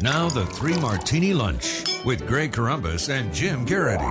Now the Three Martini Lunch with Greg Corombos and Jim Garrity.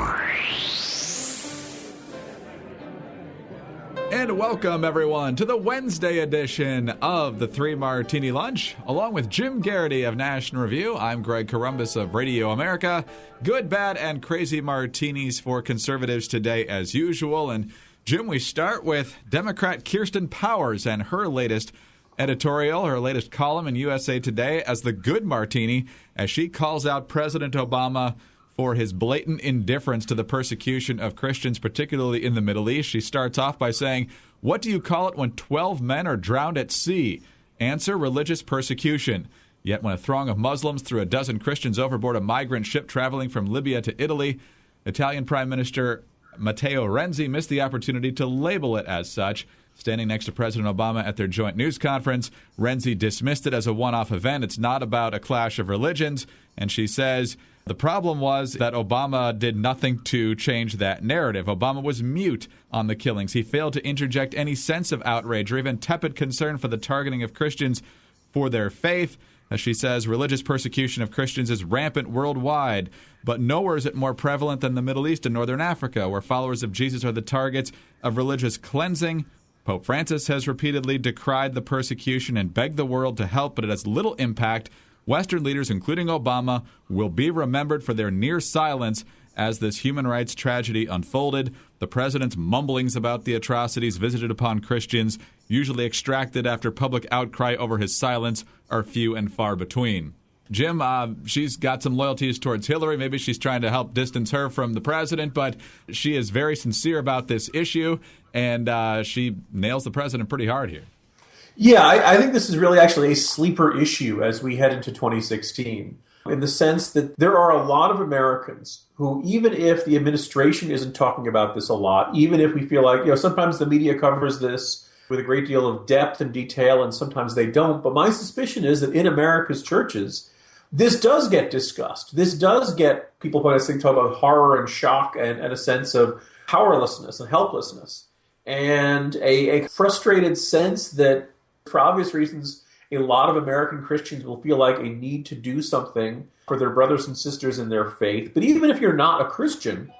And welcome, everyone, to the Wednesday edition of the Three Martini Lunch. Along with Jim Garrity of National Review, I'm Greg Corombos of Radio America. Good, bad, and crazy martinis for conservatives today, as usual. And, Jim, we start with Democrat Kirsten Powers and her latest editorial, her latest column in USA Today as the good martini, as she calls out President Obama for his blatant indifference to the persecution of Christians, particularly in the Middle East. She starts off by saying, "What do you call it when 12 men are drowned at sea? Answer, religious persecution. Yet when a throng of Muslims threw a dozen Christians overboard a migrant ship traveling from Libya to Italy, Italian Prime Minister Matteo Renzi missed the opportunity to label it as such. Standing next to President Obama at their joint news conference, Renzi dismissed it as a one-off event. It's not about a clash of religions." And she says, the problem was that Obama did nothing to change that narrative. Obama was mute on the killings. He failed to interject any sense of outrage or even tepid concern for the targeting of Christians for their faith. As she says, religious persecution of Christians is rampant worldwide, but nowhere is it more prevalent than the Middle East and Northern Africa, where followers of Jesus are the targets of religious cleansing. Pope Francis has repeatedly decried the persecution and begged the world to help, but it has little impact. Western leaders, including Obama, will be remembered for their near silence as this human rights tragedy unfolded. The president's mumblings about the atrocities visited upon Christians, usually extracted after public outcry over his silence, are few and far between. Jim, she's got some loyalties towards Hillary. Maybe she's trying to help distance her from the president, but she is very sincere about this issue, and she nails the president pretty hard here. Yeah, I think this is really actually a sleeper issue as we head into 2016, in the sense that there are a lot of Americans who, even if the administration isn't talking about this a lot, even if we feel like, sometimes the media covers this with a great deal of depth and detail, and sometimes they don't, but my suspicion is that in America's churches, this does get discussed. This does get people talk about horror and shock and a sense of powerlessness and helplessness, and a frustrated sense that, for obvious reasons, a lot of American Christians will feel like a need to do something for their brothers and sisters in their faith. But even if you're not a Christian,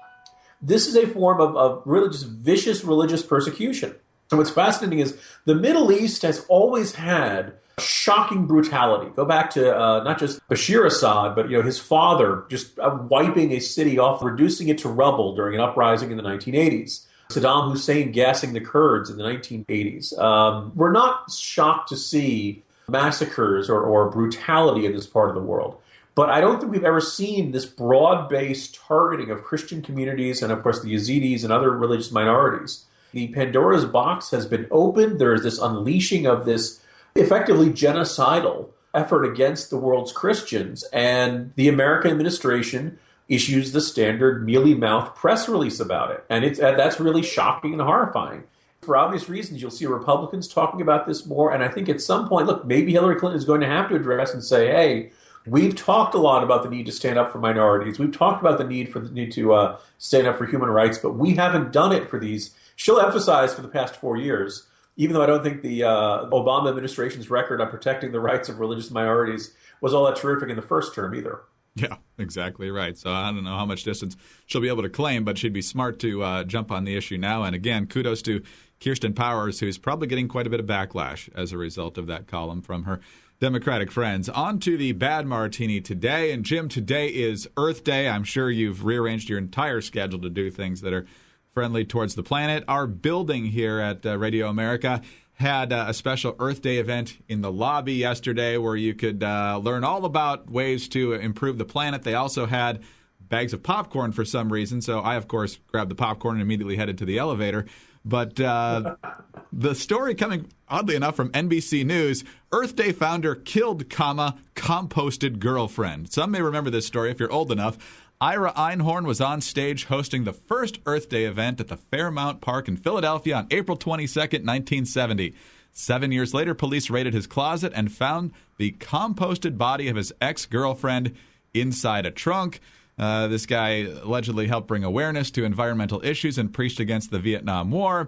this is a form of really just vicious religious persecution. And what's fascinating is the Middle East has always had shocking brutality. Go back to not just Bashir Assad, but his father just wiping a city off, reducing it to rubble during an uprising in the 1980s. Saddam Hussein gassing the Kurds in the 1980s. We're not shocked to see massacres or brutality in this part of the world. But I don't think we've ever seen this broad-based targeting of Christian communities and, of course, the Yazidis and other religious minorities. The Pandora's box has been opened. There is this unleashing of this effectively genocidal effort against the world's Christians. And the American administration issues the standard mealy-mouthed press release about it. And that's really shocking and horrifying. For obvious reasons, you'll see Republicans talking about this more. And I think at some point, look, maybe Hillary Clinton is going to have to address and say, hey, we've talked a lot about the need to stand up for minorities. We've talked about the need to stand up for human rights, but we haven't done it for these. She'll emphasize for the past 4 years, even though I don't think the Obama administration's record on protecting the rights of religious minorities was all that terrific in the first term either. Yeah, exactly right. So I don't know how much distance she'll be able to claim, but she'd be smart to jump on the issue now. And again, kudos to Kirsten Powers, who's probably getting quite a bit of backlash as a result of that column from her Democratic friends. On to the bad martini today. And Jim, today is Earth Day. I'm sure you've rearranged your entire schedule to do things that are friendly towards the planet. Our building here at Radio America had a special Earth Day event in the lobby yesterday where you could learn all about ways to improve the planet. They also had bags of popcorn for some reason, so I, of course, grabbed the popcorn and immediately headed to the elevator. But the story coming, oddly enough, from NBC News, Earth Day founder killed, composted girlfriend. Some may remember this story if you're old enough. Ira Einhorn was on stage hosting the first Earth Day event at the Fairmount Park in Philadelphia on April 22nd, 1970. 7 years later, police raided his closet and found the composted body of his ex-girlfriend inside a trunk. This guy allegedly helped bring awareness to environmental issues and preached against the Vietnam War.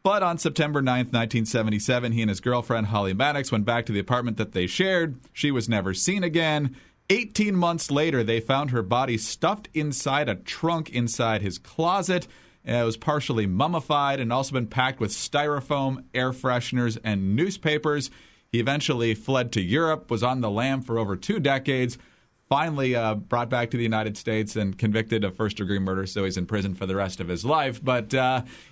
But on September 9th, 1977, he and his girlfriend, Holly Maddox, went back to the apartment that they shared. She was never seen again. 18 months later, they found her body stuffed inside a trunk inside his closet. It was partially mummified and also been packed with styrofoam, air fresheners, and newspapers. He eventually fled to Europe, was on the lam for over 2 decades, finally brought back to the United States and convicted of first-degree murder, so he's in prison for the rest of his life. But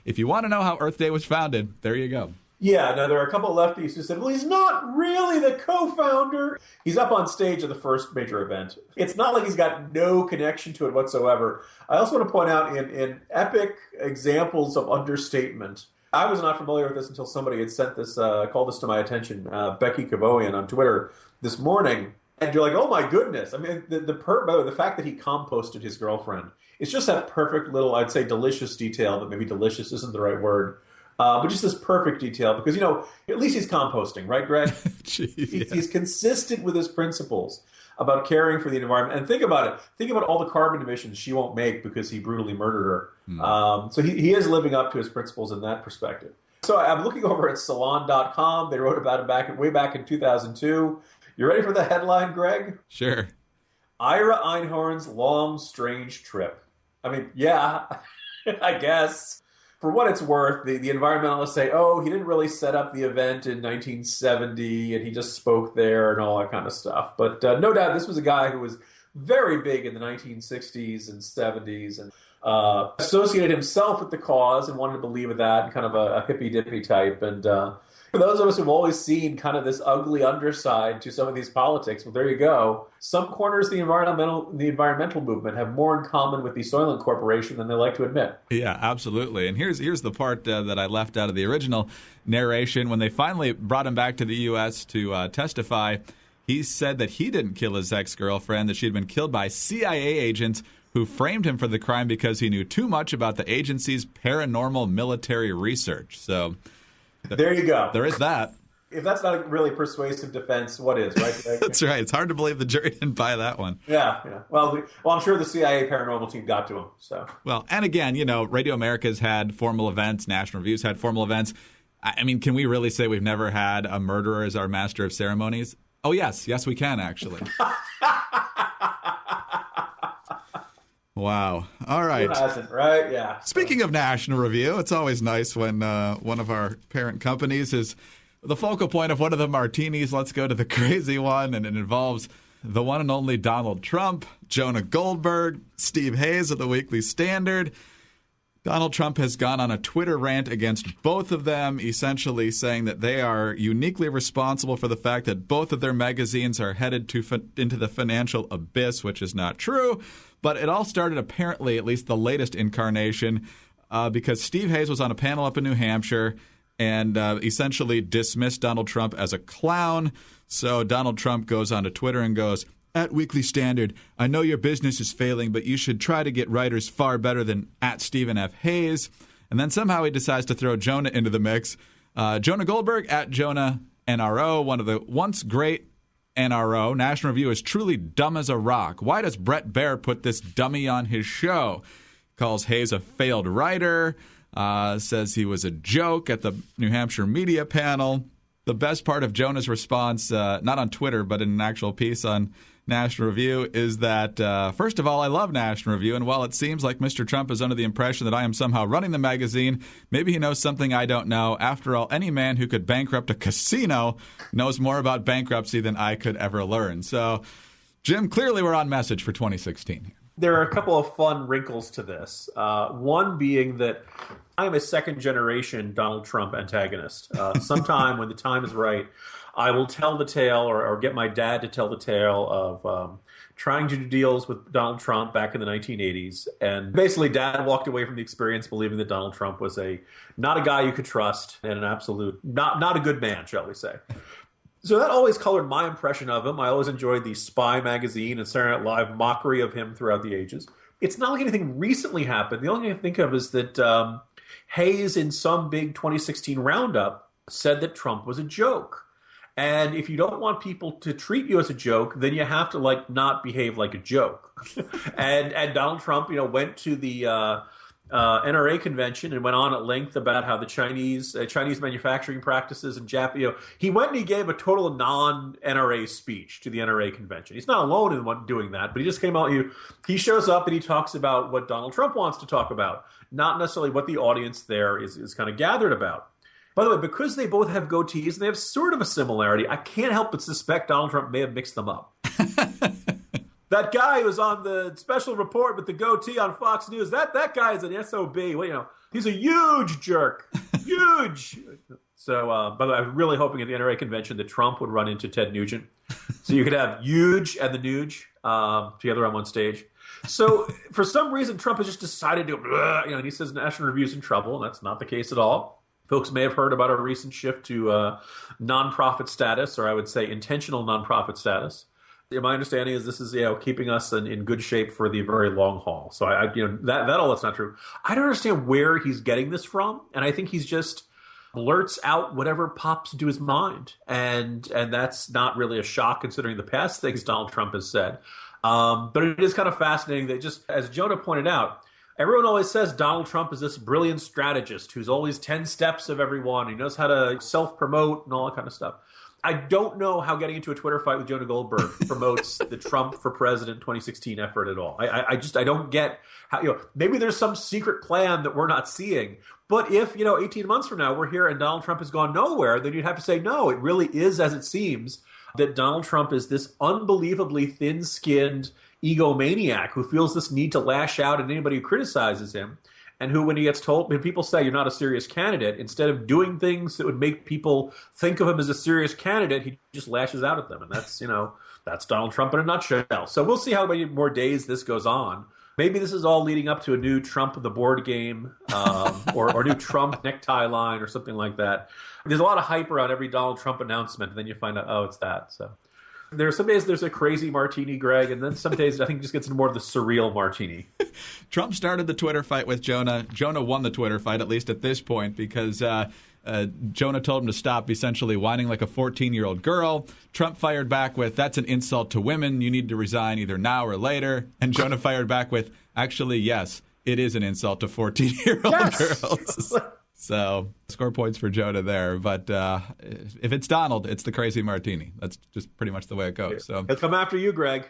if you want to know how Earth Day was founded, there you go. Yeah, now there are a couple of lefties who said, well, he's not really the co-founder. He's up on stage at the first major event. It's not like he's got no connection to it whatsoever. I also want to point out in epic examples of understatement, I was not familiar with this until somebody had sent this, called this to my attention, Becky Kavoian on Twitter this morning. And you're like, oh my goodness. I mean, the fact that he composted his girlfriend, it's just that perfect little, I'd say delicious detail, but maybe delicious isn't the right word. But just this perfect detail because, you know, at least he's composting, right, Greg? He's consistent with his principles about caring for the environment. And think about it. Think about all the carbon emissions she won't make because he brutally murdered her. So he is living up to his principles in that perspective. So I'm looking over at Salon.com. They wrote about it way back in 2002. You ready for the headline, Greg? Sure. Ira Einhorn's long, strange trip. I mean, yeah, I guess. For what it's worth, the environmentalists say, oh, he didn't really set up the event in 1970 and he just spoke there and all that kind of stuff. But no doubt this was a guy who was very big in the 1960s and 70s and associated himself with the cause and wanted to believe in that and kind of a hippy-dippy type. And for those of us who've always seen kind of this ugly underside to some of these politics, well, there you go. Some corners of the environmental movement have more in common with the Soylent Corporation than they like to admit. Yeah, absolutely. And here's the part that I left out of the original narration. When they finally brought him back to the U.S. to testify, he said that he didn't kill his ex-girlfriend, that she had been killed by CIA agents who framed him for the crime because he knew too much about the agency's paranormal military research. So there you go. There is that. If that's not a really persuasive defense, what is, right? That's right. It's hard to believe the jury didn't buy that one. Yeah. Well, I'm sure the CIA paranormal team got to him. So. Well, and again, you know, Radio America's had formal events. National Review's had formal events. I mean, can we really say we've never had a murderer as our master of ceremonies? Oh, yes. Yes, we can, actually. Wow. All right. Who hasn't, right? Yeah. Speaking of National Review, it's always nice when one of our parent companies is the focal point of one of the martinis. Let's go to the crazy one, and it involves the one and only Donald Trump, Jonah Goldberg, Steve Hayes of the Weekly Standard. Donald Trump has gone on a Twitter rant against both of them, essentially saying that they are uniquely responsible for the fact that both of their magazines are headed into the financial abyss, which is not true. But it all started, apparently, at least the latest incarnation, because Steve Hayes was on a panel up in New Hampshire and essentially dismissed Donald Trump as a clown. So Donald Trump goes onto Twitter and goes, "At Weekly Standard, I know your business is failing, but you should try to get writers far better than at Stephen F. Hayes." And then somehow he decides to throw Jonah into the mix. Jonah Goldberg at Jonah NRO, one of the once great NRO. National Review is truly dumb as a rock. Why does Brett Baer put this dummy on his show? Calls Hayes a failed writer, says he was a joke at the New Hampshire media panel. The best part of Jonah's response, not on Twitter, but in an actual piece on National Review, is that, first of all, I love National Review, and while it seems like Mr. Trump is under the impression that I am somehow running the magazine, maybe he knows something I don't know. After all, any man who could bankrupt a casino knows more about bankruptcy than I could ever learn. So, Jim, clearly we're on message for 2016. There are a couple of fun wrinkles to this. One being that I am a second-generation Donald Trump antagonist. Sometime when the time is right, I will tell the tale or get my dad to tell the tale of trying to do deals with Donald Trump back in the 1980s. And basically, Dad walked away from the experience believing that Donald Trump was not a guy you could trust and an absolute, not a good man, shall we say. So that always colored my impression of him. I always enjoyed the Spy magazine and Saturday Night Live mockery of him throughout the ages. It's not like anything recently happened. The only thing I can think of is that Hayes, in some big 2016 roundup, said that Trump was a joke. And if you don't want people to treat you as a joke, then you have to not behave like a joke. and Donald Trump, went to the NRA convention and went on at length about how the Chinese manufacturing practices and he went and he gave a total non-NRA speech to the NRA convention. He's not alone in doing that, but he just came out. He shows up and he talks about what Donald Trump wants to talk about, not necessarily what the audience there is kind of gathered about. By the way, because they both have goatees and they have sort of a similarity, I can't help but suspect Donald Trump may have mixed them up. That guy who was on the special report with the goatee on Fox News, that guy is an SOB. Well, he's a huge jerk. Huge. So, by the way, I'm really hoping at the NRA convention that Trump would run into Ted Nugent. So you could have huge and the Nuge together on one stage. So for some reason, Trump has just decided to, and he says National Review's in trouble, and that's not the case at all. Folks may have heard about a recent shift to nonprofit status, or I would say intentional nonprofit status. My understanding is this is keeping us in good shape for the very long haul. So that all that's not true. I don't understand where he's getting this from, and I think he's just blurts out whatever pops into his mind, and that's not really a shock considering the past things Donald Trump has said. But it is kind of fascinating that, just as Jonah pointed out, everyone always says Donald Trump is this brilliant strategist who's always 10 steps of everyone. He knows how to self-promote and all that kind of stuff. I don't know how getting into a Twitter fight with Jonah Goldberg promotes the Trump for President 2016 effort at all. I don't get how, maybe there's some secret plan that we're not seeing. But if, 18 months from now we're here and Donald Trump has gone nowhere, then you'd have to say, no, it really is as it seems, that Donald Trump is this unbelievably thin-skinned egomaniac who feels this need to lash out at anybody who criticizes him. And who, when he gets told, when people say you're not a serious candidate, instead of doing things that would make people think of him as a serious candidate, he just lashes out at them. And that's, that's Donald Trump in a nutshell. So we'll see how many more days this goes on. Maybe this is all leading up to a new Trump the board game or new Trump necktie line or something like that. There's a lot of hype around every Donald Trump announcement, and then you find out, oh, it's that. So there are some days there's a crazy martini, Greg, and then some days I think it just gets into more of the surreal martini. Trump started the Twitter fight with Jonah. Jonah won the Twitter fight, at least at this point, because Jonah told him to stop essentially whining like a 14-year-old girl. Trump fired back with, that's an insult to women. You need to resign either now or later. And Jonah fired back with, actually, yes, it is an insult to 14-year-old girls. So score points for Jonah there. But if it's Donald, it's the crazy martini. That's just pretty much the way it goes. So he'll come after you, Greg.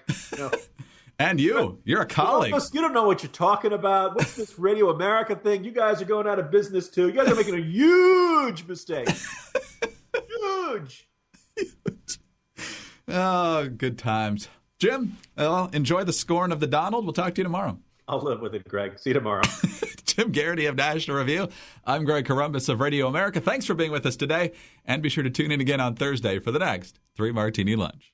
And you're a colleague. You don't know what you're talking about. What's this Radio America thing? You guys are going out of business too. You guys are making a huge mistake. Huge. Oh, good times. Jim, well, enjoy the scorn of the Donald. We'll talk to you tomorrow. I'll live with it, Greg. See you tomorrow. Jim Garrity of National Review. I'm Greg Corombos of Radio America. Thanks for being with us today. And be sure to tune in again on Thursday for the next 3 Martini Lunch.